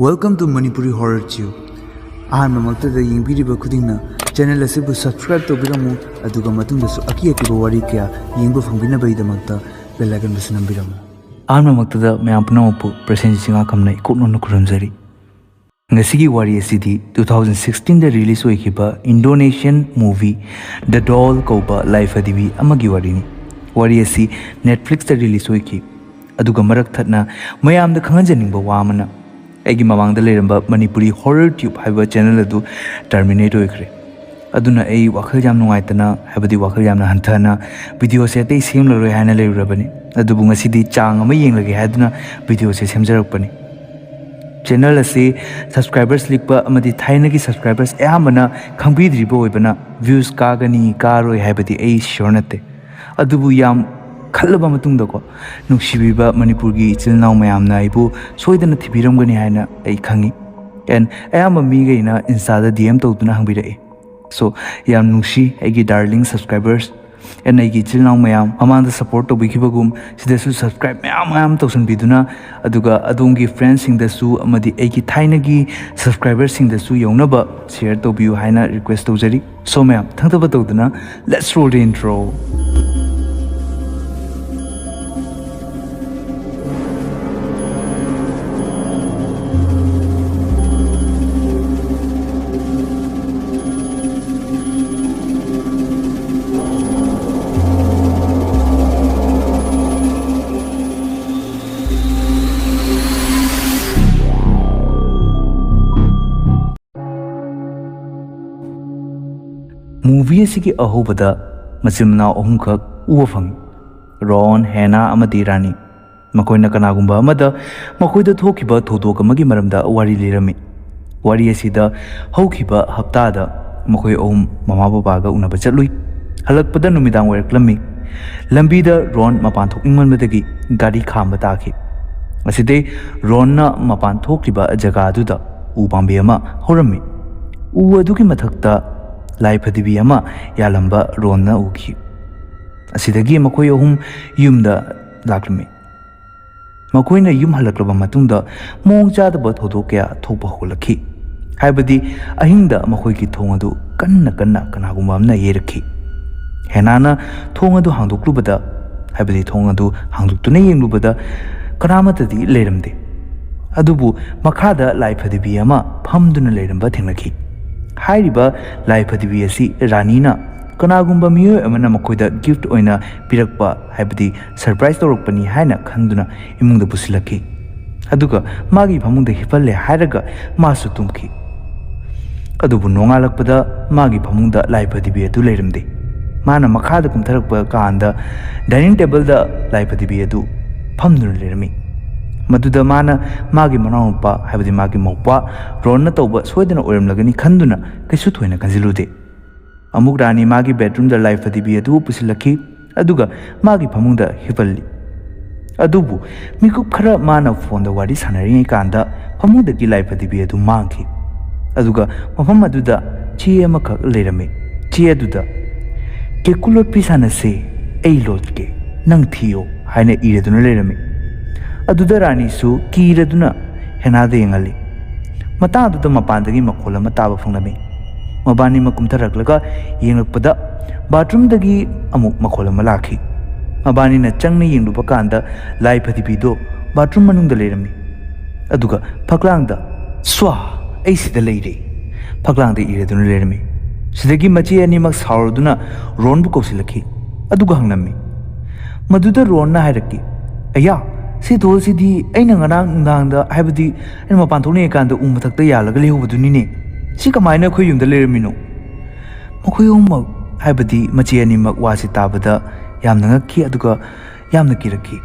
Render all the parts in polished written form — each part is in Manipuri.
Welcome to Manipuri Horror Tube. Ahammamaktada yengpiriba khudingna channel asibu subscribe tobiramu aduga matungdasu aki wari kya yengbu fangbinabagidamakta bell icon busu nambiramu. Ahammamaktada mayam punamapu present singa kamnai kutnonu kuramjari. Ngasigi wari asidi 2016 da release oikiba Indonesian movie The Doll kauba life adibi amagi warini. Wari asi Netflix da release oiki. Aduga marak thatna mayam da khanganjaningba wamana Egi mamangda leramba Manipuri Horror Tube haiba channel adu terminate oikre. Aduna ei wakhal jam nungaitana haibadi wakhal jamna hanthana video se atei semlaroi haina leirabani. Adubu ngasidi chang ama yenglage haiduna video se semjarakpani. Channel ase subscribers likpa amadi thainagi subscribers ayamana khangbidriba oibana views kagani karoi haibadi ei sure nate. Adubu yam Khalaba matungdako nuksibiba Manipurgi ichilnaw mayamna aibu soidana thibiramgani haina ai khangi and ayama migaina insta da DM tawduna hangbirae so yam nuksi aigi darling subscribers and aigi ichilnaw mayam amanda support tobikibagum sidasu subscribe mayam tawsanbiduna aduga adongi friends singdasu amadi aigi thainagi subscribers singdasu yawnaba share tobiyu haina request tawjari so mayam thangtaba tawduna let's roll the intro. Movie asigi ahobada masimna ohumkhak uwa fangi Ron, Hannah amadi Rani makoina kanagumba amada makoida thokiba thodok amagi maramda wari lirami wari asida haukiba haptada makoi ohum mama babaga unaba chatlui halakpada numidang wairaklami lambida Ron mapan thokningmanbadagi gari khamba taki aside Ron na mapan thokliba jaga aduda u pambi ama horami u adugi mathakta Life adibi ama yalamba Ronna uki. Asidagi makoi ohum yumda laklami. Makoi na yum halaklaba matungda mong chadaba thodokya thokpa holakhi. Haibadi ahingda makoi ki thongadu kanna kanagumba amna yerakhi. Henana thongadu hangdoklubada haibadi thongadu hangdoktuna yenglubada kanamatadi leiramde. Adubu makhada life adibi ama phamduna leiramba thenglakhi. Hairiba life adibi asi Ranina kanagumba miyo amana makoida gift oina pirakpa haibadi surprise tawrokpani haina khanduna imungda pusilaki aduga magi phamungda hipalle hairaga masu tumki adubu nongalakpada magi phamungda life adibi adu leiramde mana makhada kumtharakpa kaanda dining table da life adibi adu phamduna leirami Maduda mana magi manawpa haibadi magi mawpa Ronna tawba soidana oiramlagani khanduna kaisu thoina kanjilude amuk rani magi bedroom da life adibi adu pusilaki aduga magi phamungda hipalli adubu mikup khara mana phone da wari sanari kanda phamungda gi life adibi adu mangki aduga mafam aduda chi amakak leirame chi aduda kekulot pisana se ei lotke nang thiyo haina ireduna leirame Aduda Rani su kiraduna henada yengali. Mata aduda mapandagi makola mataba funglami. Mabani makumtaraklaga yenglakpada bathroom dagi amuk makola malaki. Mabani na changna yengluba kanda life adibido bathroom manungda leirami. Aduga paklangda swa ai sida leire. Paklangda iraduna leirami. Sidagi machi animak sauraduna Ron bu kausilaki. Aduga hangnami. Maduda Ron na hairaki. Aya Si thol si di aina ngarang ndangda haibadi aina mapan thokne kanda mathakta yalaga lehubaduni ne si kamaina khoi yumda leramino makhoi umma haibadi machi animak wasi tabada yamna ngakhi aduga yamna kirakhi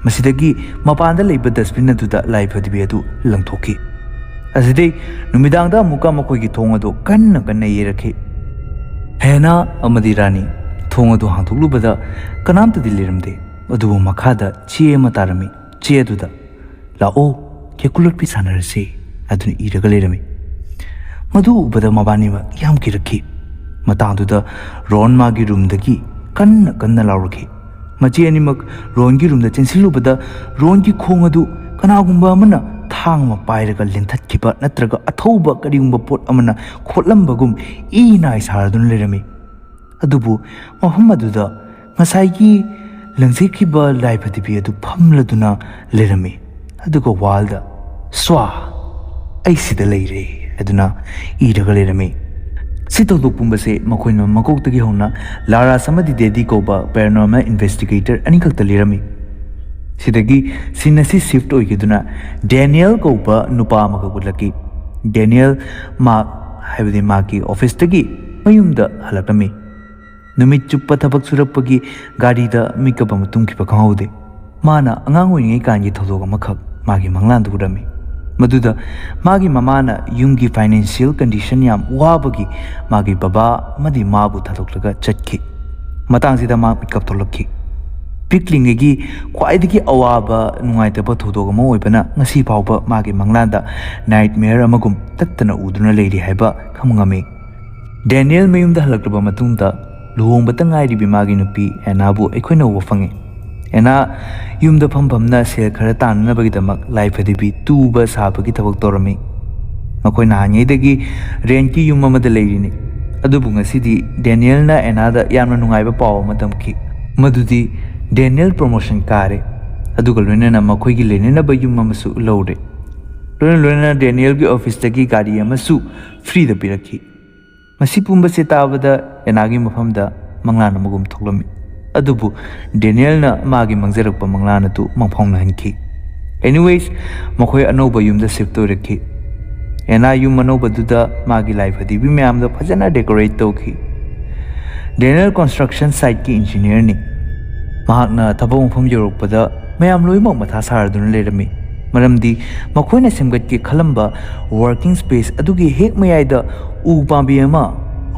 masidagi mapanda leiba dustbin aduda life adibi adu langthokhi asidi numidangda muka makhoi gi thong adu kanna yerakhi Hena amadi Rani thong adu hangthoklubada kanamta dileramde Adubu makhada chi ema tarami chi aduda lao kekulot pi sanarase aduni iraga leirami madu ubada mabani ma yam kirakhi mataduda Ron magi room dagi kanna lauraki machi animak Ron gi room da chensilubada Ron gi khong adu kanagumba amana ꯊꯥꯡ ꯑꯃ ꯄꯥꯏꯔꯒ ꯂꯦꯟꯊꯠꯈꯤꯕ ꯅꯠꯇ꯭ꯔꯒ ꯑꯊꯧꯕ ꯀꯔꯤꯒꯨꯝꯕ ꯄꯣꯠ ꯑꯃꯅ ꯈꯣꯠꯂꯝꯕꯒꯨꯝ ꯏ ꯅꯥꯏ ꯁꯥꯔꯗꯨꯅ ꯂꯩꯔꯝꯃꯤ꯫ ꯑꯗꯨꯕꯨ ꯃꯐꯝ ꯑꯗꯨꯗ ꯉꯁꯥꯏꯒꯤ ꯂꯪꯖꯩꯈꯤꯕ ꯂꯥꯏꯐꯗꯤꯕꯤ ꯑꯗꯨ ꯐꯝꯂꯗꯨꯅ ꯂꯩꯔꯝꯃꯤ꯫ ꯑꯗꯨꯒ ꯋꯥꯜꯗ "ꯁ꯭ꯋꯥ ꯑꯩ ꯁꯤꯗ ꯂꯩꯔꯦ" ꯍꯥꯏꯗꯨꯅ ꯏꯔꯒ ꯂꯩꯔꯝꯃꯤ꯫ ꯁꯤ ꯊꯧꯗꯣꯛ ꯄꯨꯝꯕꯁꯦ ꯃꯈꯣꯏꯅ ꯃꯀꯣꯛꯇꯒꯤ ꯍꯧꯅ ꯂꯥꯔꯥꯁ ꯑꯃꯗꯤ ꯗꯦꯗꯤ ꯀꯧꯕ ꯄꯦꯔꯥꯅꯣꯔꯃꯦꯜ ꯏꯟꯚꯦꯁꯇꯤꯒꯦꯇꯔ ꯑꯅꯤꯈꯛꯇ ꯂꯤꯔꯝꯃꯤ꯫ ꯁꯤꯗꯒꯤ ꯁꯤꯟ ꯑꯁꯤ ꯁꯤꯐꯠ ꯑꯣꯏꯈꯤꯗꯨꯅ ꯗꯦꯅꯤꯌꯦꯜ ꯀꯧꯕ ꯅꯨꯄꯥ ꯑꯃꯈꯛ ꯎꯠꯂꯛꯈꯤ꯫ ꯗꯦꯅꯤꯌꯦꯜ ꯍꯥꯏꯕꯗꯤ ꯃꯥꯒꯤ ꯑꯣꯐꯤꯁꯇꯒꯤ ꯃꯌꯨꯝꯗ ꯍꯜꯂꯛꯂꯝꯃꯤ꯫ ꯅꯨꯃꯤꯠ ꯆꯨꯞꯄ ꯊꯕꯛ ꯁꯨꯔꯛꯄꯒꯤ ꯒꯥꯔꯤꯗ ꯃꯤꯀꯞ ꯑꯃ ꯇꯨꯝꯈꯤꯕ ꯈꯪꯍꯧꯗꯦ꯫ ꯃꯥꯅ ꯑꯉꯥꯡ ꯑꯣꯏꯔꯤꯉꯩ ꯀꯥꯟꯒꯤ ꯊꯧꯗꯣꯛ ꯑꯃꯈꯛ ꯃꯥꯒꯤ ꯃꯪꯂꯥꯟꯗ ꯎꯔꯝꯃꯤ꯫ ꯃꯗꯨꯗ ꯃꯥꯒꯤ ꯃꯃꯥꯅ ꯌꯨꯝꯒꯤ ꯐꯥꯏꯅꯥꯟꯁꯤꯌꯦꯜ ꯀꯟꯗꯤꯁꯟ ꯌꯥꯝ ꯋꯥꯕꯒꯤ ꯃꯥꯒꯤ ꯕꯕꯥ ꯑꯃꯗꯤ ꯃꯥꯕꯨ ꯊꯥꯗꯣꯛꯂꯒ ꯆꯠꯈꯤ꯫ ꯃꯇꯥꯡꯁꯤꯗ ꯃꯥ ꯃꯤꯀꯞ ꯊꯣꯛꯂꯛꯈꯤ꯫ ꯄꯤꯛꯂꯤꯉꯩꯒꯤ ꯈ꯭ꯋꯥꯏꯗꯒꯤ ꯑꯋꯥꯕ ꯅꯨꯡꯉꯥꯏꯇꯕ ꯊꯧꯗꯣꯛ ꯑꯃ ꯑꯣꯏꯕꯅ ꯉꯁꯤ ꯐꯥꯎꯕ ꯃꯥꯒꯤ ꯃꯪꯂꯥꯟꯗ ꯅꯥꯏꯠꯃꯦꯌꯔ ꯑꯃꯒꯨꯝ ꯇꯠꯇꯅ ꯎꯗꯨꯅ ꯂꯩꯔꯤ ꯍꯥꯏꯕ ꯈꯪꯕ ꯉꯝꯃꯤ꯫ ꯗꯦꯅꯤꯌꯦꯜ ꯃꯌꯨꯝꯗ ꯍꯜꯂꯛꯂꯕ ꯃꯇꯨꯡꯗ ꯂꯨꯍꯣꯡꯕꯇ ꯉꯥꯏꯔꯤꯕꯤ ꯃꯥꯒꯤ ꯅꯨꯄꯤ ꯑꯦꯅꯥꯕꯨ ꯑꯩꯈꯣꯏꯅ ꯎꯕ ꯐꯪꯉꯤ꯫ ꯑꯦꯅꯥ ꯌꯨꯝꯗ ꯐꯝꯐꯝꯅ ꯁꯦꯜ ꯈꯔ ꯇꯥꯟꯅꯅꯕꯒꯤꯗꯃꯛ ꯂꯥꯏꯐꯗꯤꯕꯤ ꯇꯨꯕ ꯁꯥꯕꯒꯤ ꯊꯕꯛ ꯇꯧꯔꯝꯃꯤ꯫ ꯃꯈꯣꯏ ꯅꯍꯥꯟꯉꯩꯗꯒꯤ ꯔꯦꯟꯠꯀꯤ ꯌꯨꯝ ꯑꯃꯗ ꯂꯩꯔꯤꯅꯤ꯫ ꯑꯗꯨꯕꯨ ꯉꯁꯤꯗꯤ ꯗꯦꯅꯤꯌꯦꯜꯅ ꯑꯦꯅꯥꯗ ꯌꯥꯝꯅ ꯅꯨꯡꯉꯥꯏꯕ ꯄꯥꯎ ꯑꯃ ꯇꯝꯈꯤ꯫ ꯃꯗꯨꯗꯤ ꯗꯦꯅꯤꯌꯦꯜ ꯄ꯭ꯔꯣꯃꯣꯁꯟ ꯀꯥꯔꯦ, ꯑꯗꯨꯒ ꯂꯣꯏꯅꯅ ꯃꯈꯣꯏꯒꯤ ꯂꯩꯅꯅꯕ ꯌꯨꯝ ꯑꯃꯁꯨ ꯂꯧꯔꯦ꯫ ꯂꯣꯏꯅꯅ ꯗꯦꯅꯤꯌꯦꯜꯒꯤ ꯑꯣꯐꯤꯁꯇꯒꯤ ꯒꯥꯔꯤ ꯑꯃꯁꯨ ꯐ꯭ꯔꯤꯗ ꯄꯤꯔꯛꯈꯤ꯫ ꯃꯁꯤ ꯄꯨꯝꯕꯁꯦ ꯇꯥꯕꯗ ꯑꯦꯅꯥꯒꯤ ꯃꯐꯝꯗ ꯃꯪꯂꯥꯟ ꯑꯃꯒꯨꯝ ꯊꯣꯛꯂꯝꯃꯤ꯫ ꯑꯗꯨꯕꯨ ꯗꯦꯅꯤꯌꯦꯜꯅ ꯃꯥꯒꯤ ꯃꯪꯖꯔꯛꯄ ꯃꯪꯂꯥꯟ ꯑꯗꯨ ꯃꯪꯐꯥꯎꯅꯍꯟꯈꯤ꯫ ꯑꯦꯅꯤꯋꯦꯁ ꯃꯈꯣꯏ ꯑꯅꯧꯕ ꯌꯨꯝꯗ ꯁꯤꯐꯠ ꯑꯣꯏꯔꯛꯈꯤ꯫ ꯑꯦꯅꯥ ꯌꯨꯝ ꯑꯅꯧꯕꯗꯨꯗ ꯃꯥꯒꯤ ꯂꯥꯏꯐꯗꯤꯕꯤ ꯃꯌꯥꯝꯗ ꯐꯖꯅ ꯗꯦꯀꯣꯔꯦꯠ ꯇꯧꯈꯤ꯫ ꯗꯦꯅꯤꯌꯦꯜ ꯀꯟꯁꯇ꯭ꯔꯛꯁꯟ ꯁꯥꯏꯠꯀꯤ ꯏꯟꯖꯤꯅꯤꯌꯔꯅꯤ꯫ ꯃꯍꯥꯛꯅ ꯊꯕꯛ ꯃꯐꯝ ꯌꯧꯔꯛꯄꯗ ꯃꯌꯥꯝ ꯂꯣꯏꯅꯃꯛ ꯃꯊꯥ ꯁꯥꯔꯗꯨꯅ ꯂꯩꯔꯝꯃꯤ꯫ ꯃꯔꯝꯗꯤ ꯃꯈꯣꯏꯅ ꯁꯦꯝꯒꯠꯀꯦ ꯈꯜꯂꯝꯕ ꯋꯥꯔꯀꯤꯡ ꯁ꯭ꯄꯦꯁ ꯑꯗꯨꯒꯤ ꯍꯦꯛ ꯃꯌꯥꯏꯗ ꯎ ꯄꯥꯝꯕꯤ ꯑꯃ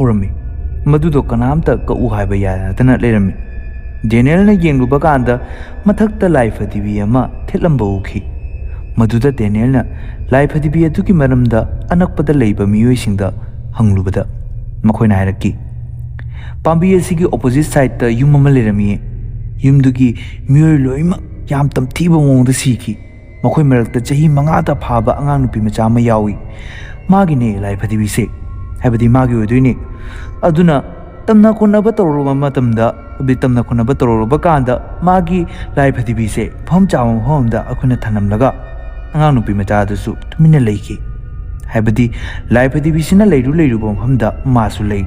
ꯍꯧꯔꯝꯃꯤ꯫ ꯃꯗꯨꯗꯣ ꯀꯅꯥꯝꯇ ꯀꯛꯎ ꯍꯥꯏꯕ ꯌꯥꯗꯅ ꯂꯩꯔꯝꯃꯤ꯫ ꯗꯦꯅꯤꯌꯦꯜꯅ ꯌꯦꯡꯂꯨꯕ ꯀꯥꯟꯗ ꯃꯊꯛꯇ ꯂꯥꯏꯐꯗꯤꯕꯤ ꯑꯃ ꯊꯦꯠꯂꯝꯕ ꯎꯈꯤ꯫ ꯃꯗꯨꯗ ꯗꯦꯅꯤꯌꯦꯜꯅ ꯂꯥꯏꯐꯗꯤꯕꯤ ꯑꯗꯨꯒꯤ ꯃꯔꯝꯗ ꯑꯅꯛꯄꯗ ꯂꯩꯕ ꯃꯤꯑꯣꯏꯁꯤꯡꯗ ꯍꯪꯂꯨꯕꯗ ꯃꯈꯣꯏꯅ ꯍꯥꯏꯔꯛꯈꯤ, ꯄꯥꯝꯕꯤ ꯑꯁꯤꯒꯤ ꯑꯣꯄꯣꯖꯤꯠ ꯁꯥꯏꯗꯇ ꯌꯨꯝ ꯑꯃ ꯂꯩꯔꯝꯃꯤꯌꯦ꯫ ꯌꯨꯝꯗꯨꯒꯤ ꯃꯤꯑꯣꯏ ꯂꯣꯏꯅꯃꯛ ꯌꯥꯝ ꯇꯝꯊꯤꯕ ꯃꯑꯣꯡꯗ ꯁꯤꯈꯤ꯫ ꯃꯈꯣꯏ ꯃꯔꯛꯇ ꯆꯍꯤ 5ꯇ ꯐꯥꯕ ꯑꯉꯥꯡ ꯅꯨꯄꯤ ꯃꯆꯥ ꯑꯃ ꯌꯥꯎꯏ꯫ ꯃꯥꯒꯤꯅꯦ ꯂꯥꯏꯐꯗꯤꯕꯤꯁꯦ, ꯍꯥꯏꯕꯗꯤ ꯃꯥꯒꯤ ꯑꯣꯏꯗꯣꯏꯅꯦ꯫ ꯑꯗꯨꯅ ꯇꯝꯅ ꯈꯣꯠꯅꯕ ꯇꯧꯔꯨꯔꯕ ꯀꯥꯟꯗ ꯃꯥꯒꯤ ꯂꯥꯏꯐꯗꯤꯕꯤꯁꯦ ꯃꯐꯝ ꯆꯥꯕ ꯃꯐꯝ ꯑꯃꯗ ꯑꯩꯈꯣꯏꯅ ꯊꯅꯝꯂꯒ ꯑꯉꯥꯡ ꯅꯨꯄꯤ ꯃꯆꯥ ꯑꯗꯨꯁꯨ ꯇꯨꯃꯤꯟꯅ ꯂꯩꯈꯤ꯫ ꯍꯥꯏꯕꯗꯤ ꯂꯥꯏꯐꯗꯤꯕꯤꯁꯤꯅ ꯂꯩꯔꯨꯕ ꯃꯐꯝꯗ ꯃꯥꯁꯨ ꯂꯩ꯫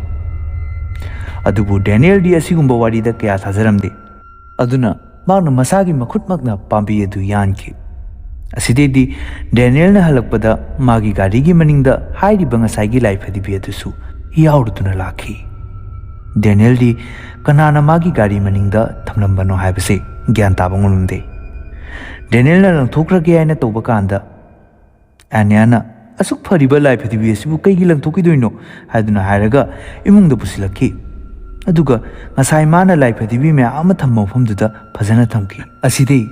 ꯑꯗꯨꯕꯨ ꯗꯦꯅꯤꯌꯦꯜꯗꯤ ꯑꯁꯤꯒꯨꯝꯕ ꯋꯥꯔꯤꯗ ꯀꯌꯥ ꯊꯥꯖꯔꯝꯗꯦ꯫ ꯑꯗꯨꯅ ꯃꯍꯥꯛꯅ ꯃꯁꯥꯒꯤ ꯃꯈꯨꯠꯃꯛꯅ ꯄꯥꯝꯕꯤ ꯑꯗꯨ ꯌꯥꯟꯈꯤ꯫ ꯑꯁꯤꯗꯩꯗꯤ ꯗꯦꯅꯤꯌꯦꯜꯅ ꯍꯜꯂꯛꯄꯗ ꯃꯥꯒꯤ ꯒꯥꯔꯤꯒꯤ ꯃꯅꯤꯡꯗ ꯍꯥꯏꯔꯤꯕ ꯉꯁꯥꯏꯒꯤ ꯂꯥꯏꯐꯗꯤꯕꯤ ꯑꯗꯨꯁꯨ ꯌꯥꯎꯔꯗꯨꯅ ꯂꯥꯛꯈꯤ꯫ ꯗꯦꯅꯤꯌꯦꯜꯗꯤ ꯀꯅꯥꯅ ꯃꯥꯒꯤ ꯒꯥꯔꯤ ꯃꯅꯤꯡꯗ ꯊꯝꯂꯝꯕꯅꯣ ꯍꯥꯏꯕꯁꯦ ꯒ꯭ꯌꯥꯟ ꯇꯥꯕ ꯉꯝꯂꯝꯗꯦ꯫ ꯗꯦꯅꯤꯌꯦꯜꯅ ꯂꯪꯊꯣꯛꯈ꯭ꯔꯒꯦ ꯍꯥꯏꯅ ꯇꯧꯕ ꯀꯥꯟꯗ ꯑꯦꯅꯥꯅ "ꯑꯁꯨꯛ ꯐꯔꯤꯕ ꯂꯥꯏꯐꯗꯤꯕꯤ ꯑꯁꯤꯕꯨ ꯀꯩꯒꯤ ꯂꯪꯊꯣꯛꯈꯤꯗꯣꯏꯅꯣ?" ꯍꯥꯏꯗꯨꯅ ꯍꯥꯏꯔꯒ ꯏꯃꯨꯡꯗ ꯄꯨꯁꯤꯜꯂꯛꯈꯤ꯫ ꯑꯗꯨꯒ ꯉꯁꯥꯏ ꯃꯥꯅ ꯂꯥꯏꯐꯗꯤꯕꯤ ꯃꯌꯥꯝ ꯑꯃ ꯊꯝꯕ ꯃꯐꯝꯗꯨꯗ ꯐꯖꯅ ꯊꯝꯈꯤ꯫ ꯑꯁꯤꯗꯩ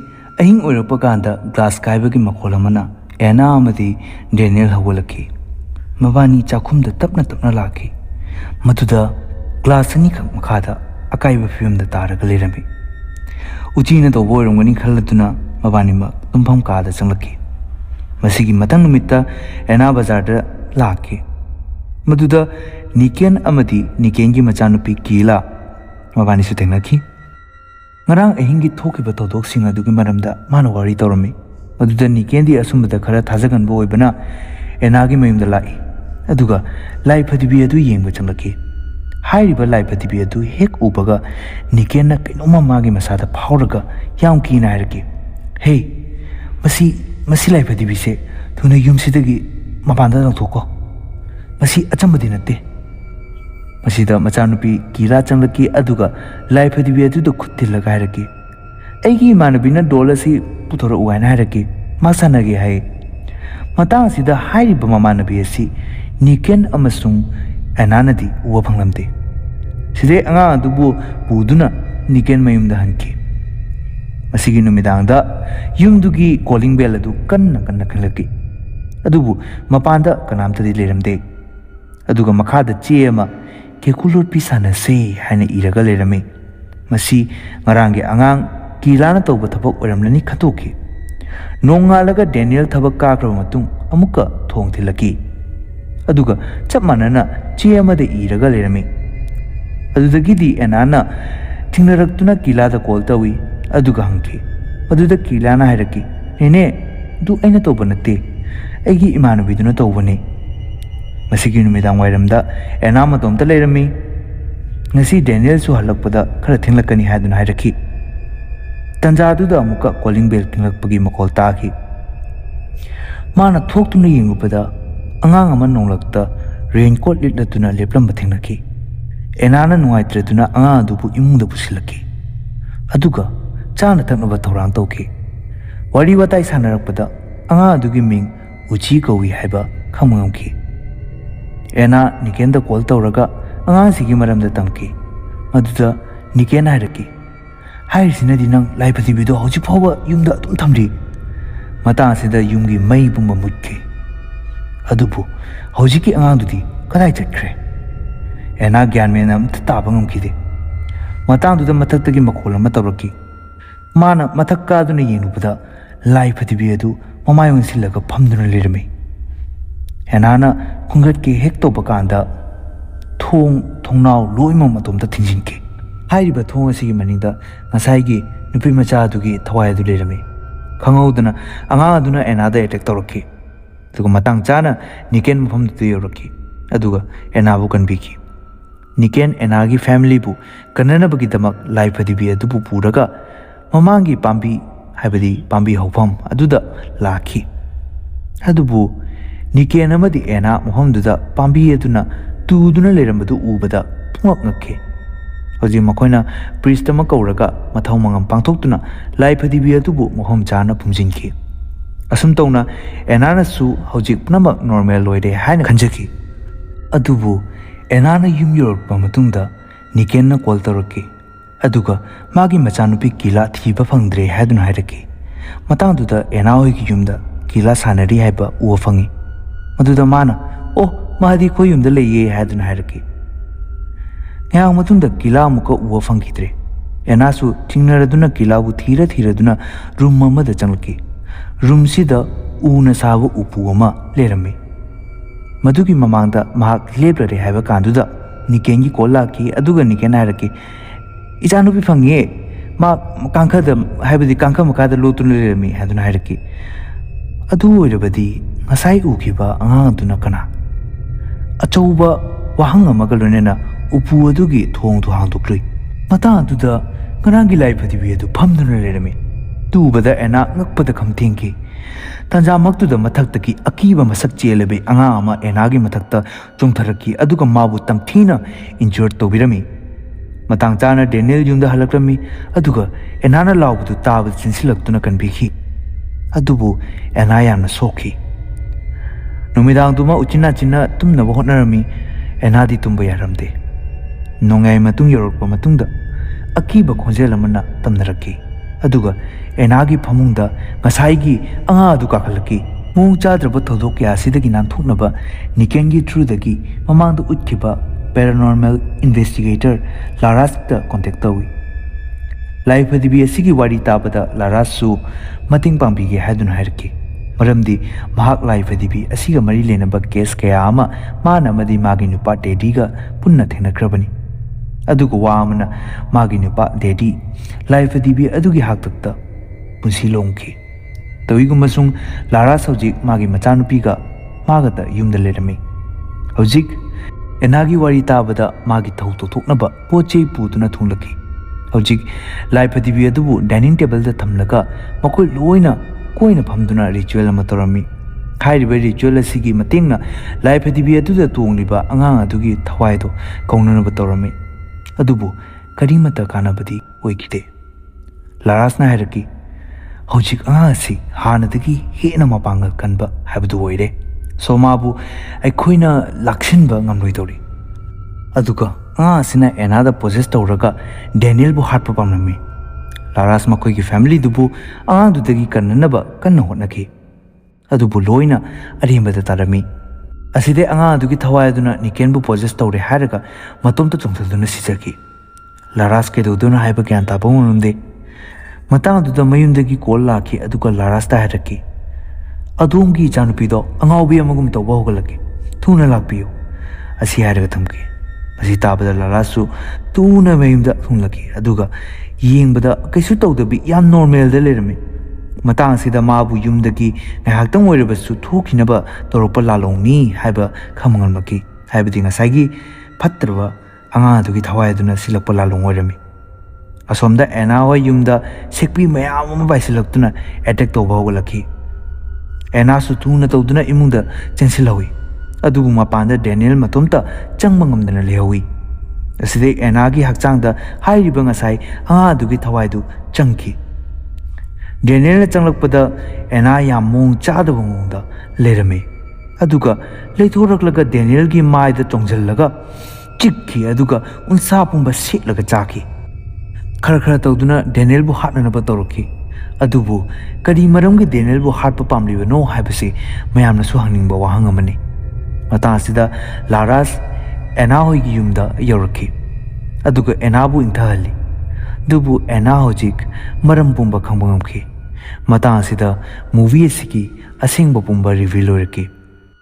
ꯑꯍꯤꯡ ꯑꯣꯏꯔꯛꯄ ꯀꯥꯟꯗ ꯒ꯭ꯂꯥꯁ ꯀꯥꯏꯕꯒꯤ ꯃꯈꯣꯜ ꯑꯃꯅ ꯑꯦꯅꯥ ꯑꯃꯗꯤ ꯗꯦꯅꯤꯌꯦꯜ ꯍꯧꯒꯠꯂꯛꯈꯤ꯫ ꯃꯕꯥꯅꯤ ꯆꯥꯛꯈꯨꯝꯗ ꯇꯞꯅ ꯂꯥꯛꯈꯤ꯫ ꯃꯗꯨꯗ ꯒ꯭ꯂꯥꯁ ꯑꯅꯤꯈꯛ ꯃꯈꯥꯗ ꯑꯀꯥꯏꯕ ꯐꯤꯕꯝꯗ ꯇꯥꯔꯒ ꯂꯩꯔꯝꯃꯤ꯫ ꯎꯆꯤꯅ ꯇꯧꯕ ꯑꯣꯏꯔꯝꯒꯅꯤ ꯈꯜꯂꯗꯨꯅ ꯃꯕꯥꯅꯤꯃꯛ ꯇꯨꯝꯐꯝ ꯀꯥꯗ ꯆꯪꯂꯛꯈꯤ꯫ ꯃꯁꯤꯒꯤ ꯃꯊꯪ ꯅꯨꯃꯤꯠꯇ ꯑꯦꯅꯥ ꯕꯖꯥꯔꯗ ꯂꯥꯛꯈꯤ꯫ ꯃꯗꯨꯗ ꯅꯤꯀꯦꯟ ꯑꯃꯗꯤ ꯅꯤꯀꯦꯟꯒꯤ ꯃꯆꯥꯅꯨꯄꯤ ꯀꯤꯂꯥ ꯃꯕꯥꯅꯤꯁꯨ ꯊꯦꯡꯅꯈꯤ꯫ ꯉꯔꯥꯡ ꯑꯍꯤꯡꯒꯤ ꯊꯣꯛꯈꯤꯕ ꯊꯧꯗꯣꯛꯁꯤꯡ ꯑꯗꯨꯒꯤ ꯃꯔꯝꯗ ꯃꯥꯅ ꯋꯥꯔꯤ ꯇꯧꯔꯝꯃꯤ꯫ ꯃꯗꯨꯗ ꯅꯤꯀꯦꯟꯗꯤ ꯑꯁꯨꯝꯕꯗ ꯈꯔ ꯊꯥꯖꯒꯟꯕ ꯑꯣꯏꯕꯅ ꯑꯦꯅꯥꯒꯤ ꯃꯌꯨꯝꯗ ꯂꯥꯛꯏ꯫ ꯑꯗꯨꯒ ꯂꯥꯏꯐꯗꯤꯕꯤ ꯑꯗꯨ ꯌꯦꯡꯕ ꯆꯪꯂꯛꯈꯤ꯫ ꯍꯥꯏꯔꯤꯕ ꯂꯥꯏꯐꯗꯤꯕꯤ ꯑꯗꯨ ꯍꯦꯛ ꯎꯕꯒ ꯅꯤꯀꯦꯟꯅ ꯀꯩꯅꯣꯝꯃ ꯃꯥꯒꯤ ꯃꯁꯥꯗ ꯐꯥꯎꯔꯒ ꯌꯥꯝ ꯀꯤꯅ ꯍꯥꯏꯔꯛꯈꯤ, "ꯍꯦ, ꯃꯁꯤ ꯂꯥꯏꯐꯗꯤꯕꯤꯁꯦ ꯊꯨꯅ ꯌꯨꯝꯁꯤꯗꯒꯤ ꯃꯄꯥꯟꯗ ꯂꯪꯊꯣꯛꯀꯣ꯫ ꯃꯁꯤ ꯑꯆꯝꯕꯗꯤ ꯅꯠꯇꯦ." ꯃꯁꯤꯗ ꯃꯆꯥꯅꯨꯄꯤ ꯀꯤꯂꯥ ꯆꯪꯂꯛꯈꯤ ꯑꯗꯨꯒ ꯂꯥꯏꯐꯗꯤꯕꯤ ꯑꯗꯨꯗ ꯈꯨꯠ ꯊꯤꯜꯂꯒ ꯍꯥꯏꯔꯛꯈꯤ, "ꯑꯩꯒꯤ ꯏꯃꯥꯟꯅꯕꯤꯅ ꯗꯣꯜ ꯑꯁꯤ ꯄꯨꯊꯣꯔꯛꯎ ꯍꯥꯏꯅ ꯍꯥꯏꯔꯛꯈꯤ꯫ ꯃꯥ ꯁꯥꯟꯅꯒꯦ ꯍꯥꯏ." ꯃꯇꯥꯡ ꯑꯁꯤꯗ ꯍꯥꯏꯔꯤꯕ ꯃꯃꯥꯟꯅꯕꯤ ꯑꯁꯤ ꯅꯤꯀꯦꯟ ꯑꯃꯁꯨꯡ ꯑꯦꯅꯥꯅꯗꯤ ꯎꯕ ꯐꯪꯂꯝꯗꯦ꯫ ꯁꯤꯗꯩ ꯑꯉꯥꯡ ꯑꯗꯨꯕꯨ ꯄꯨꯗꯨꯅ ꯅꯤꯀꯦꯟ ꯃꯌꯨꯝꯗ ꯍꯟꯈꯤ꯫ ꯃꯁꯤꯒꯤ ꯅꯨꯃꯤꯗꯥꯡꯗ ꯌꯨꯝꯗꯨꯒꯤ ꯀꯣꯂꯤꯡ ꯕꯦꯜ ꯑꯗꯨ ꯀꯟꯅ ꯈꯤꯡꯂꯛꯈꯤ꯫ ꯑꯗꯨꯕꯨ ꯃꯄꯥꯟꯗ ꯀꯅꯥꯝꯇꯗꯤ ꯂꯩꯔꯝꯗꯦ꯫ ꯑꯗꯨꯒ ꯃꯈꯥꯗ ꯆꯦ ꯑꯃ "ꯀꯦꯀꯨ ꯂꯣꯠꯄꯤ ꯁꯥꯟꯅꯁꯦ" ꯍꯥꯏꯅ ꯏꯔꯒ ꯂꯩꯔꯝꯃꯤ꯫ ꯃꯁꯤ ꯉꯔꯥꯡꯒꯤ ꯑꯉꯥꯡ ꯀꯤꯂꯥꯅ ꯇꯧꯕ ꯊꯕꯛ ꯑꯣꯏꯔꯝꯂꯅꯤ ꯈꯟꯇꯣꯛꯈꯤ꯫ Nongalaka Daniel thabak kakraba matung amukka thong thilaki. Aduga chap manana che amada iraga lerami. Adudagidi Anana Tinaraktuna Kilada call tawi, Aduga hanki. Aduda Kilana hairaki. Nene, do aina tobanate. Egi imanu biduna tobane. Masiki numidang wairamda, Anama tomta lerami. Nasi Daniel su halakpada kara tinglakani hadun hairaki. Tanjaduda amuka calling bell tinglakpagi makol taki. Mana thoktuna yingupada, angang aman nonglakta, raincoat litlatuna leplam batinglaki. Enana nuaitretuna anga dupu imungda pusilaki. Aduga chana taknaba thorang tawki. Wari watai sanarakpada anga adugi ming uchi kawi haiba khamangamki. Ena Nikenda call tawraga anga sigi maramda tamki. Maduda Nikena hairaki. Hairisina nang laipati bido hauji phawa yumda adum thamri. Matang asida yumgi mai bumba mutki. Adubu haujiki anga dudi kadai chakre. Ena gyan menam tabangam kide. Matang duda mathak tagi makola matabaki. Mana mathak kaduna yenupada lai patibiadu mamayong silaga pamduna lirami. Enana kungat ke hekto bakanda thongnao loima matomta thinjinki. Hairiba thong asigi maninda ngasai nupi macha adugi thawai adu lirami. Khangaudana anga aduna enada attack tawraki. Aduga matang chana Niken mafamdu yoraki. Aduga enabu kanbiki. Niken Enagi family bu kanana bagi damak lai phadibi adubu puraga mamangi pambi haibadi pambi hopam aduda laki. Adubu Niken amadi ena mohamduda pambi aduna tuduna lerambadu ubada pungak ngakhe. Hoji makoina priest ama kauraga mathau mangam pangthoktuna lai phadibi adubu moham chana pumjinki. Asum tawna enana su hoji punamak normal loide haina khanjaki. Adubu Enana yum yorpa matungda Nikenna call tawraki. Aduga magi machanupi kila thiba phangdre haidun hairaki. Matangduda ena hoigi yumda kila sanari haiba uwa phangi. Maduda mana oh mahadi ko yumda leye haidun hairaki. Ngayang matungda kila amuka uwa phangidre. Ena su thingnaraduna kila bu thiraduna room mamada changlaki. Room sida una sabu upu ama lerami. Madugi mamangda mahak lebrare haiba kanduda Nikengi kola ki aduga Niken hairaki. Ichanupi phangi ma kankada haibadi kankha makada lotuna lerami haiduna hairaki. Adu oirabadi ngasai ukiba anga aduna kana. Achauba wahang amaga lonena upu adugi thong tu hangdukli. Mata aduda nganangi lai phadibi adu phamduna lerami. Tubada ena ngakpada khamthengi. Tanja maktuda mathak akiba masak chelebe anga ama enagi mathakta chungtharaki aduga mabu tamthina injured tobirami. Matang chana Daniel yumda halakrami aduga enana lawbudu tab sinsilaktuna kanbiki. Adubu ena yamna sokhi. Numidang duma uchina china tumna hotnarami enadi tumba yaramde. Nongai matung yorokpa matungda akiba khonjel amana tamnaraki. Aduga enagi phamungda ngasai anga adu kakhalaki mung chadraba thodok kya sidagi nanthuknaba Nikengi through dagi mamangda utkiba paranormal investigator Laras ta contact tawi. Lai phadibi asigi wari tabada Laras su mating pangbige haidun hairki. Maramdi mahak lai phadibi asiga mari lenaba case kaya ama mana amadi magi nupa dediga punna thengnakrabani. Aduga wamana magi nupa dedi lai phadibi adugi haktakta punsi longki. Tawigumasung Laras hojik magi machanupiga magata yumda lerami. Hojik enagi wari tabada magi thauto thoknaba pochei putuna thunglaki. Hojik lai phadibi adubu dining table da thamlaga makoi loina koina phamduna ritual ama torami. Hairiba ritual asigi matengna lai phadibi aduda tongliba angang adugi thawaido kaunanaba torami. Adubu karimata kanabadi oikide. Larasna hairaki hojik asi hanadagi hena mapangal kanba habdu oire. So mabu aikoina lakshinba ngamloidori. Aduga asina enada possess tawraga Daniel bu hatpa pamnami. Laras makoi ki family dubu dudagi kannanaba kanna hotnaki. Adubu loina arimbada tarami. Aside adugi thawayaduna Niken bu possess tawre haraga matomta chongthaduna sijaki. Laras ke duduna haiba gyan tapa ngunde. ꯃꯇꯥꯡ ꯑꯗꯨꯗ ꯃꯌꯨꯝꯗꯒꯤ ꯀꯣꯜ ꯂꯥꯛꯈꯤ ꯑꯗꯨꯒ ꯂꯥꯔꯥꯁꯇ ꯍꯥꯏꯔꯛꯈꯤ, "ꯑꯗꯣꯝꯒꯤ ꯏꯆꯥꯅꯨꯄꯤꯗꯣ ꯑꯉꯥꯎꯕꯤ ꯑꯃꯒꯨꯝ ꯇꯧꯕ ꯍꯧꯒꯠꯂꯛꯈꯤ, ꯊꯨꯅ ꯂꯥꯛꯄꯤꯌꯨ"꯫ ꯑꯁꯤ ꯍꯥꯏꯔꯒ ꯊꯝꯈꯤ꯫ ꯃꯁꯤ ꯇꯥꯕꯗ ꯂꯥꯔꯥꯁꯁꯨ ꯊꯨꯅ ꯃꯌꯨꯝꯗ ꯊꯨꯡꯂꯛꯈꯤ ꯑꯗꯨꯒ ꯌꯦꯡꯕꯗ ꯀꯩꯁꯨ ꯇꯧꯗꯕꯤ ꯌꯥꯝ ꯅꯣꯔꯃꯦꯜꯗ ꯂꯩꯔꯝꯃꯤ꯫ ꯃꯇꯥꯡ ꯑꯁꯤꯗ ꯃꯥꯕꯨ ꯌꯨꯝꯗꯒꯤ ꯉꯥꯏꯍꯥꯛꯇꯪ ꯑꯣꯏꯔꯕꯁꯨ ꯊꯣꯛꯈꯤꯅꯕ ꯇꯧꯔꯛꯄ ꯂꯥꯜꯍꯧꯅꯤ ꯍꯥꯏꯕ ꯈꯪꯕ ꯉꯝꯂꯛꯈꯤ, ꯍꯥꯏꯕꯗꯤ ꯉꯁꯥꯏꯒꯤ ꯐꯠꯇ꯭ꯔꯕ ꯑꯉꯥꯡ ꯑꯗꯨꯒꯤ ꯊꯋꯥꯏ ꯑꯗꯨꯅ ꯁꯤꯜꯂꯛꯄ ꯂꯥꯜꯍꯧ ꯑꯣꯏꯔꯝꯃꯤ꯫ ꯑꯁꯣꯝꯗ ꯑꯦꯅꯥ ꯍꯣꯏ ꯌꯨꯝꯗ ꯁꯦꯛꯄꯤ ꯃꯌꯥꯝ ꯑꯃ ꯄꯥꯏꯁꯤꯜꯂꯛꯇꯨꯅ ꯑꯦꯇꯦꯛ ꯇꯧꯕ ꯍꯧꯒꯠꯂꯛꯈꯤ꯫ ꯑꯦꯅꯥꯁꯨ ꯊꯨꯅ ꯇꯧꯗꯨꯅ ꯏꯃꯨꯡꯗ ꯆꯦꯟꯁꯤꯜꯍꯧꯏ, ꯑꯗꯨꯕꯨ ꯃꯄꯥꯟꯗ ꯗꯦꯅꯤꯌꯦꯜ ꯃꯇꯣꯝꯇ ꯆꯪꯕ ꯉꯝꯗꯅ ꯂꯩꯍꯧꯏ꯫ ꯑꯁꯤꯗꯩ ꯑꯦꯅꯥꯒꯤ ꯍꯛꯆꯥꯡꯗ ꯍꯥꯏꯔꯤꯕ ꯉꯁꯥꯏ ꯑꯉꯥꯡ ꯑꯗꯨꯒꯤ ꯊꯋꯥꯏꯗꯨ ꯆꯪꯈꯤ꯫ ꯗꯦꯅꯤꯌꯦꯜꯅ ꯆꯪꯂꯛꯄꯗ ꯑꯦꯅꯥ ꯌꯥꯝ ꯃꯑꯣꯡ ꯆꯥꯗꯕ ꯃꯑꯣꯡꯗ ꯂꯩꯔꯝꯃꯤ, ꯑꯗꯨꯒ ꯂꯩꯊꯣꯔꯛꯂꯒ ꯗꯦꯅꯤꯌꯦꯜꯒꯤ ꯃꯥꯏꯗ ꯆꯣꯡꯁꯤꯜꯂꯒ ꯆꯤꯛꯈꯤ ꯑꯗꯨꯒ ꯎꯟꯁꯥ ꯄꯨꯝꯕ ꯁꯦꯠꯂꯒ ꯆꯥꯈꯤ꯫ ꯈꯔ ꯇꯧꯗꯨꯅ ꯗꯦꯅꯤꯌꯦꯜꯕꯨ ꯍꯥꯠꯅꯅꯕ ꯇꯧꯔꯛꯈꯤ, ꯑꯗꯨꯕꯨ ꯀꯔꯤ ꯃꯔꯝꯒꯤ ꯗꯦꯅꯤꯌꯦꯜꯕꯨ ꯍꯥꯠꯄ ꯄꯥꯝꯂꯤꯕꯅꯣ ꯍꯥꯏꯕꯁꯤ ꯃꯌꯥꯝꯅꯁꯨ ꯍꯪꯅꯤꯡꯕ ꯋꯥꯍꯪ ꯑꯃꯅꯤ꯫ ꯃꯇꯥꯡ ꯑꯁꯤꯗ ꯂꯥꯔꯥꯁ ꯑꯦꯅꯥ ꯍꯣꯏꯒꯤ ꯌꯨꯝꯗ ꯌꯧꯔꯛꯈꯤ ꯑꯗꯨꯒ ꯑꯦꯅꯥꯕꯨ ꯏꯪꯊꯍꯜꯂꯤ, ꯑꯗꯨꯕꯨ ꯑꯦꯅꯥ ꯍꯧꯖꯤꯛ ꯃꯔꯝ ꯄꯨꯝꯕ ꯈꯪꯕ ꯉꯝꯈꯤ꯫ ꯃꯇꯥꯡ ꯑꯁꯤꯗ ꯃꯨꯚꯤ ꯑꯁꯤꯒꯤ ꯑꯁꯦꯡꯕ ꯄꯨꯝꯕ ꯔꯤꯚꯤꯜ ꯑꯣꯏꯔꯛꯈꯤ꯫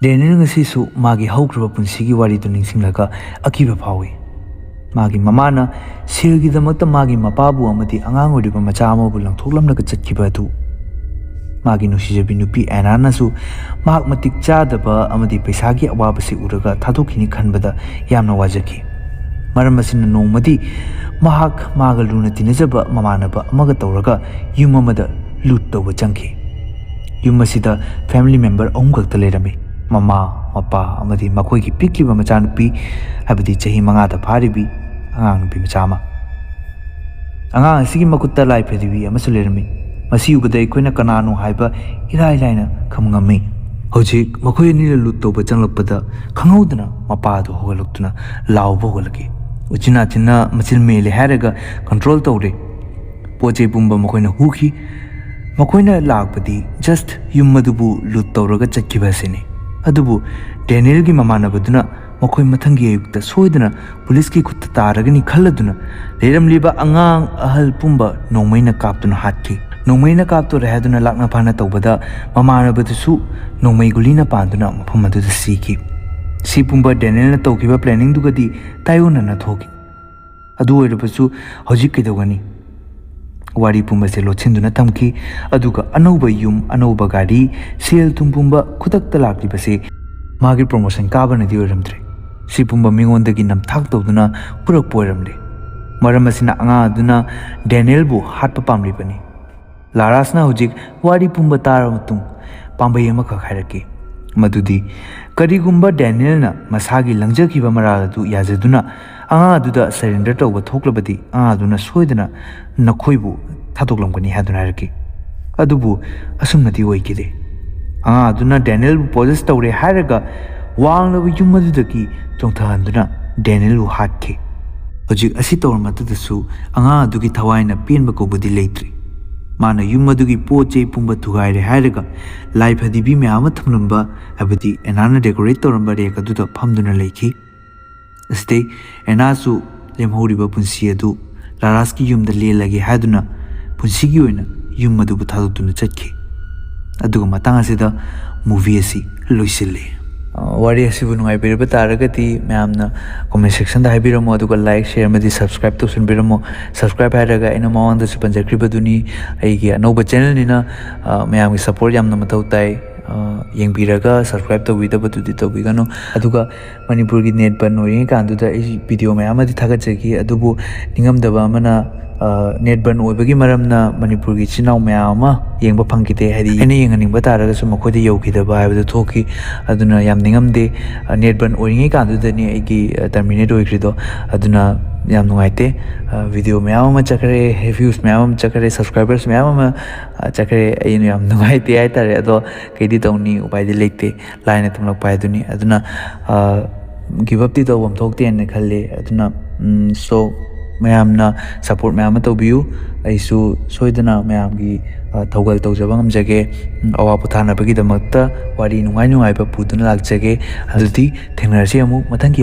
ꯗꯦꯅꯤꯌꯦꯜ ꯉꯁꯤꯁꯨ ꯃꯥꯒꯤ ꯍꯧꯈ꯭ꯔꯕ ꯄꯨꯟꯁꯤꯒꯤ ꯋꯥꯔꯤꯗꯨ ꯅꯤꯡꯁꯤꯡꯂꯒ ꯑꯀꯤꯕ ꯐꯥꯎꯏ꯫ ꯃꯥꯒꯤ ꯃꯃꯥꯅ ꯁꯦꯜꯒꯤꯗꯃꯛꯇ ꯃꯥꯒꯤ ꯃꯄꯥꯕꯨ ꯑꯃꯗꯤ ꯑꯉꯥꯡ ꯑꯣꯏꯔꯤꯕ ꯃꯆꯥ ꯑꯃꯕꯨ ꯂꯪꯊꯣꯛꯂꯝꯂꯒ ꯆꯠꯈꯤꯕ ꯑꯗꯨ ꯃꯥꯒꯤ ꯅꯨꯡꯁꯤꯖꯕꯤ ꯅꯨꯄꯤ ꯑꯦꯅꯥꯅꯁꯨ ꯃꯍꯥꯛ ꯃꯇꯤꯛ ꯆꯥꯗꯕ ꯑꯃꯗꯤ ꯄꯩꯁꯥꯒꯤ ꯑꯋꯥꯕꯁꯤ ꯎꯔꯒ ꯊꯥꯗꯣꯛꯈꯤꯅꯤ ꯈꯟꯕꯗ ꯌꯥꯝꯅ ꯋꯥꯖꯈꯤ꯫ ꯃꯔꯝ ꯑꯁꯤꯅ ꯅꯣꯡꯃꯗꯤ ꯃꯍꯥꯛ ꯃꯥꯒ ꯂꯨꯅ ꯇꯤꯟꯅꯖꯕ ꯃꯃꯥꯟꯅꯕ ꯑꯃꯒ ꯇꯧꯔꯒ ꯌꯨꯝ ꯑꯃꯗ ꯂꯨꯠ ꯇꯧꯕ ꯆꯪꯈꯤ꯫ ꯌꯨꯝ ꯑꯁꯤꯗ ꯐꯦꯃꯤꯂꯤ ꯃꯦꯝꯕꯔ 3 ꯈꯛꯇ ꯂꯩꯔꯝꯃꯤ: ꯃꯃꯥ, ꯃꯄꯥ ꯑꯃꯗꯤ ꯃꯈꯣꯏꯒꯤ ꯄꯤꯛꯂꯤꯕ ꯃꯆꯥꯅꯨꯄꯤ, ꯍꯥꯏꯕꯗꯤ ꯆꯍꯤ 5ꯗ ꯐꯥꯔꯤꯕꯤ ꯑꯉꯥꯡ ꯅꯨꯄꯤ ꯃꯆꯥ ꯑꯃ꯫ ꯑꯉꯥꯡ ꯑꯁꯤꯒꯤ ꯃꯈꯨꯠꯇ ꯂꯥꯏ ꯐꯗꯤꯕꯤ ꯑꯃꯁꯨ ꯂꯩꯔꯝꯃꯤ꯫ ꯃꯁꯤ ꯎꯕꯗ ꯑꯩꯈꯣꯏꯅ ꯀꯅꯥꯅꯣ ꯍꯥꯏꯕ ꯏꯔꯥꯏ ꯂꯥꯏꯅ ꯈꯪꯕ ꯉꯝꯃꯤ꯫ ꯍꯧꯖꯤꯛ ꯃꯈꯣꯏ ꯑꯅꯤꯅ ꯂꯨꯠ ꯇꯧꯕ ꯆꯪꯂꯛꯄꯗ ꯈꯪꯍꯧꯗꯅ ꯃꯄꯥ ꯑꯗꯨ ꯍꯧꯒꯠꯂꯛꯇꯨꯅ ꯂꯥꯎꯕ ꯍꯧꯒꯠꯂꯛꯈꯤ꯫ ꯎꯆꯤꯟꯅꯥꯆꯤꯟꯅ ꯃꯆꯤꯟ ꯃꯦꯜꯂꯦ ꯍꯥꯏꯔꯒ ꯀꯟꯇ꯭ꯔꯣꯜ ꯇꯧꯔꯦ꯫ ꯄꯣꯠ ꯆꯩ ꯄꯨꯝꯕ ꯃꯈꯣꯏꯅ ꯍꯨꯈꯤ꯫ ꯃꯈꯣꯏꯅ ꯂꯥꯛꯄꯗꯤ ꯖꯁꯠ ꯌꯨꯝ ꯑꯗꯨꯕు ꯂꯨꯠ ꯇꯧꯔꯒ ꯆꯠꯈꯤꯕ ꯑꯁꯤꯅꯤ꯫ ꯑꯗꯨꯕꯨ ꯗꯦꯅꯤꯌꯦꯜꯒꯤ ꯃꯃꯥꯟꯅꯕꯗꯨꯅ ꯃꯈꯣꯏ ꯃꯊꯪꯒꯤ ꯑꯌꯨꯛꯇ ꯁꯣꯏꯗꯅ ꯄꯨꯂꯤꯁꯀꯤ ꯈꯨꯠꯇ ꯇꯥꯔꯒꯅꯤ ꯈꯜꯂꯗꯨꯅ ꯂꯩꯔꯝꯂꯤꯕ ꯑꯉꯥꯡ ꯑꯍꯜ ꯄꯨꯝꯕ ꯅꯣꯡꯃꯩꯅ ꯀꯥꯞꯇꯨꯅ ꯍꯥꯠꯈꯤ꯫ ꯅꯣꯡꯃꯩꯅ ꯀꯥꯞꯇꯣꯔꯦ ꯍꯥꯏꯗꯨꯅ ꯂꯥꯛꯅ ꯐꯥꯅ ꯇꯧꯕꯗ ꯃꯃꯥꯟꯅꯕꯗꯨꯁꯨ ꯅꯣꯡꯃꯩ ꯒꯨꯂꯤꯅ ꯄꯥꯟꯗꯨꯅ ꯃꯐꯝ ꯑꯗꯨꯗ ꯁꯤꯈꯤ꯫ ꯁꯤ ꯄꯨꯝꯕ ꯗꯦꯅꯤꯌꯦꯜꯅ ꯇꯧꯈꯤꯕ ꯄ꯭ꯂꯥꯅꯤꯡꯗꯨꯒꯗꯤ ꯇꯥꯏꯑꯣꯟꯅꯅ ꯊꯣꯛꯈꯤ꯫ ꯑꯗꯨ ꯑꯣꯏꯔꯕꯁꯨ ꯍꯧꯖꯤꯛ ꯀꯩꯗꯧꯒꯅꯤ? ꯋꯥꯔꯤ ꯄꯨꯝꯕꯁꯦ ꯂꯣꯠꯁꯤꯟꯗꯨꯅ ꯊꯝꯈꯤ ꯑꯗꯨꯒ ꯑꯅꯧꯕ ꯌꯨꯝ, ꯑꯅꯧꯕ ꯒꯥꯔꯤ, ꯁꯦꯜ ꯊꯨꯝ ꯄꯨꯝꯕ ꯈꯨꯗꯛꯇ ꯂꯥꯛꯂꯤꯕꯁꯦ ꯃꯥꯒꯤ ꯄ꯭ꯔꯣꯃꯣꯁꯟ ꯀꯥꯕꯅꯗꯤ ꯑꯣꯏꯔꯝꯗ꯭ꯔꯦ꯫ ꯁꯤ ꯄꯨꯝꯕ ꯃꯤꯉꯣꯟꯗꯒꯤ ꯅꯝꯊꯥꯛ ꯇꯧꯗꯨꯅ ꯄꯨꯔꯛꯄ ꯑꯣꯏꯔꯝꯂꯦ꯫ ꯃꯔꯝ ꯑꯁꯤꯅ ꯑꯉꯥꯡ ꯑꯗꯨꯅ ꯗꯦꯅꯤꯌꯦꯜꯕꯨ ꯍꯥꯠꯄ ꯄꯥꯝꯂꯤꯕꯅꯤ꯫ ꯂꯥꯔꯥꯁꯅ ꯍꯧꯖꯤꯛ ꯋꯥꯔꯤ ꯄꯨꯝꯕ ꯇꯥꯔꯕ ꯃꯇꯨꯡ ꯄꯥꯝꯕꯩ ꯑꯃꯈꯛ ꯍꯥꯏꯔꯛꯈꯤ, ꯃꯗꯨꯗꯤ ꯀꯔꯤꯒꯨꯝꯕ ꯗꯦꯅꯤꯌꯦꯜꯅ ꯃꯁꯥꯒꯤ ꯂꯪꯖꯈꯤꯕ ꯃꯔꯥꯜ ꯑꯗꯨ ꯌꯥꯖꯗꯨꯅ ꯑꯉꯥꯡ ꯑꯗꯨꯗ ꯁꯔꯦꯟꯗꯔ ꯇꯧꯕ ꯊꯣꯛꯂꯕꯗꯤ ꯑꯉꯥꯡ ꯑꯗꯨꯅ ꯁꯣꯏꯗꯅ ꯅꯈꯣꯏꯕꯨ ꯊꯥꯗꯣꯛꯂꯝꯒꯅꯤ ꯍꯥꯏꯗꯨꯅ ꯍꯥꯏꯔꯛꯈꯤ꯫ ꯑꯗꯨꯕꯨ ꯑꯁꯨꯝꯅꯗꯤ ꯑꯣꯏꯈꯤꯗꯦ꯫ ꯑꯉꯥꯡ ꯑꯗꯨꯅ ꯗꯦꯅꯤꯌꯦꯜꯕꯨ ꯄꯣꯖꯦꯁ ꯇꯧꯔꯦ ꯍꯥꯏꯔꯒ ꯋꯥꯡꯂꯕ ꯌꯨꯝ ꯑꯗꯨꯗꯒꯤ ꯆꯣꯡꯊꯍꯟꯗꯨꯅ ꯗꯦꯅꯤꯌꯦꯜꯕꯨ ꯍꯥꯠꯈꯤ꯫ ꯍꯧꯖꯤꯛ ꯑꯁꯤ ꯇꯧꯔꯃꯗꯨꯗꯁꯨ ꯑꯉꯥꯡ ꯑꯗꯨꯒꯤ ꯊꯋꯥꯏꯅ ꯄꯦꯟꯕ ꯀꯧꯕꯗꯤ ꯂꯩꯇ꯭ꯔꯤ꯫ ꯃꯥꯅ ꯌꯨꯝ ꯑꯗꯨꯒꯤ ꯄꯣꯠ ꯆꯩ ꯄꯨꯝꯕ ꯊꯨꯒꯥꯏꯔꯦ ꯍꯥꯏꯔꯒ ꯂꯥꯏ ꯐꯗꯤꯕꯤ ꯃꯌꯥꯝ ꯑꯃ ꯊꯝꯂꯝꯕ, ꯍꯥꯏꯕꯗꯤ ꯑꯦꯅꯥꯅ ꯗꯦꯀꯣꯔꯦꯠ ꯇꯧꯔꯝꯕ ꯔꯦꯛ ꯑꯗꯨꯗ ꯐꯝꯗꯨꯅ ꯂꯩꯈꯤ꯫ ꯑꯁꯤꯗꯩ ꯑꯦꯅꯥꯁꯨ ꯂꯦꯝꯍꯧꯔꯤꯕ ꯄꯨꯟꯁꯤ ꯑꯗꯨ ꯂꯥꯔꯥꯁꯀꯤ ꯌꯨꯝꯗ ꯂꯦꯜꯂꯒꯦ ꯍꯥꯏꯗꯨꯅ ꯄꯨꯟꯁꯤꯒꯤ ꯑꯣꯏꯅ ꯌꯨꯝ ꯑꯗꯨꯕꯨ ꯊꯥꯗꯣꯛꯇꯨꯅ ꯆꯠꯈꯤ꯫ ꯑꯗꯨꯒ ꯃꯇꯥꯡ ꯑꯁꯤꯗ ꯃꯨꯚꯤ ꯑꯁꯤ ꯂꯣꯏꯁꯤꯜꯂꯤ꯫ ꯋꯥꯔꯤ ꯑꯁꯤꯕꯨ ꯅꯨꯡꯉꯥꯏꯕꯤꯔꯕ ꯇꯥꯔꯒꯗꯤ ꯃꯌꯥꯝꯅ ꯀꯣꯃꯦꯟ ꯁꯦꯛꯁꯟꯗ ꯍꯥꯏꯕꯤꯔꯝꯃꯣ, ꯑꯗꯨꯒ ꯂꯥꯏꯛ, ꯁꯦꯌꯔ ꯑꯃꯗꯤ ꯁꯕꯁꯀ꯭ꯔꯥꯏꯕ ꯇꯧꯁꯤꯟꯕꯤꯔꯝꯃꯣ꯫ ꯁꯕꯁꯀ꯭ꯔꯥꯏꯕ ꯍꯥꯏꯔꯒ ꯑꯩꯅ ꯃꯃꯥꯡꯗꯁꯨ ꯄꯟꯖꯈ꯭ꯔꯤꯕꯗꯨꯅꯤ, ꯑꯩꯒꯤ ꯑꯅꯧꯕ ꯆꯦꯅꯦꯜꯅꯤꯅ ꯃꯌꯥꯝꯒꯤ ꯁꯄꯣꯔꯠ ꯌꯥꯝꯅ ꯃꯊꯧ ꯇꯥꯏ꯫ ꯌꯦꯡꯕꯤꯔꯒ ꯁꯕꯁꯀ꯭ꯔꯥꯏꯕ ꯇꯧꯕꯤꯗꯕꯗꯨꯗꯤ ꯇꯧꯕꯤꯒꯅꯨ꯫ ꯑꯗꯨꯒ ꯃꯅꯤꯄꯨꯔꯒꯤ ꯅꯦꯠ ꯕꯟ ꯑꯣꯏꯔꯤꯉꯩ ꯀꯥꯟꯗꯨꯗ ꯑꯩ ꯚꯤꯗꯤꯑꯣ ꯃꯌꯥꯝ ꯑꯃꯗꯤ ꯊꯥꯒꯠꯆꯈꯤ, ꯑꯗꯨꯕꯨ ꯅꯤꯡꯉꯝꯗꯕ ꯑꯃꯅ ꯅꯦꯠ ꯕꯟ ꯑꯣꯏꯕꯒꯤ ꯃꯔꯝꯅ ꯃꯅꯤꯄꯨꯔꯒꯤ ꯏꯆꯤꯟ ꯏꯅꯥꯎ ꯃꯌꯥꯝ ꯑꯃ ꯌꯦꯡꯕ ꯐꯪꯈꯤꯗꯦ, ꯍꯥꯏꯗꯤ ꯑꯩꯅ ꯌꯦꯡꯍꯟꯅꯤꯡꯕ ꯇꯥꯔꯒꯁꯨ ꯃꯈꯣꯏꯗ ꯌꯧꯈꯤꯗꯕ ꯍꯥꯏꯕꯗꯨ ꯊꯣꯛꯈꯤ꯫ ꯑꯗꯨꯅ ꯌꯥꯝ ꯅꯤꯡꯉꯝꯗꯦ꯫ ꯅꯦꯠ ꯕꯟ ꯑꯣꯏꯔꯤꯉꯩ ꯀꯥꯟꯗꯨꯗꯅꯤ ꯑꯩꯒꯤ ꯇꯔꯃꯤꯅꯦꯠ ꯑꯣꯏꯈ꯭ꯔꯤꯗꯣ, ꯑꯗꯨꯅ ꯌꯥꯝ ꯅꯨꯡꯉꯥꯏꯇꯦ꯫ ꯚꯤꯗꯤꯑꯣ ꯃꯌꯥꯝ ꯑꯃ ꯆꯠꯈ꯭ꯔꯦ, ꯚ꯭ꯌꯨꯁ ꯃꯌꯥꯝ ꯑꯃ ꯆꯠꯈ꯭ꯔꯦ, ꯁꯕꯁꯀ꯭राꯏꯕꯔꯁ ꯃꯌꯥꯝ ꯑꯃ ꯆꯠꯈ꯭ꯔꯦ꯫ ꯑꯩꯅ ꯌꯥꯝ ꯅꯨꯡꯉꯥꯏꯇꯦ ꯍꯥꯏꯇꯥꯔꯦ, ꯑꯗꯣ ꯀꯩꯗꯤ ꯇꯧꯅꯤ, ꯎꯄꯥꯏꯗꯤ ꯂꯩꯇꯦ, ꯂꯥꯏꯅ ꯇꯝꯂꯛꯄ ꯍꯥꯏꯗꯨꯅꯤ꯫ ꯑꯗꯨꯅ ꯒꯤꯞ ꯑꯞꯇꯤ ꯇꯧꯐꯝ ꯊꯣꯛꯇꯦꯅ ꯈꯜꯂꯤ꯫ ꯑꯗꯨꯅ ꯁꯣ ꯃꯌꯥꯝꯅ ꯁꯄꯣꯔꯠ ꯃꯌꯥꯝ ꯑꯃ ꯇꯧꯕꯤꯌꯨ꯫ ꯑꯩꯁꯨ ꯁꯣꯏꯗꯅ ꯃꯌꯥꯝꯒꯤ ꯊꯧꯒꯜ ꯇꯧꯖꯕ ꯉꯝꯖꯒꯦ, ꯑꯋꯥ ꯄꯣꯊꯥꯅꯕꯒꯤꯗꯃꯛꯇ ꯋꯥꯔꯤ ꯅꯨꯡꯉꯥꯏꯕ ꯄꯨꯗꯨꯅ ꯂꯥꯛꯆꯒꯦ꯫ ꯑꯗꯨꯗꯤ ꯊꯦꯡꯅꯔꯁꯤ ꯑꯃꯨꯛ ꯃꯊꯪꯒꯤ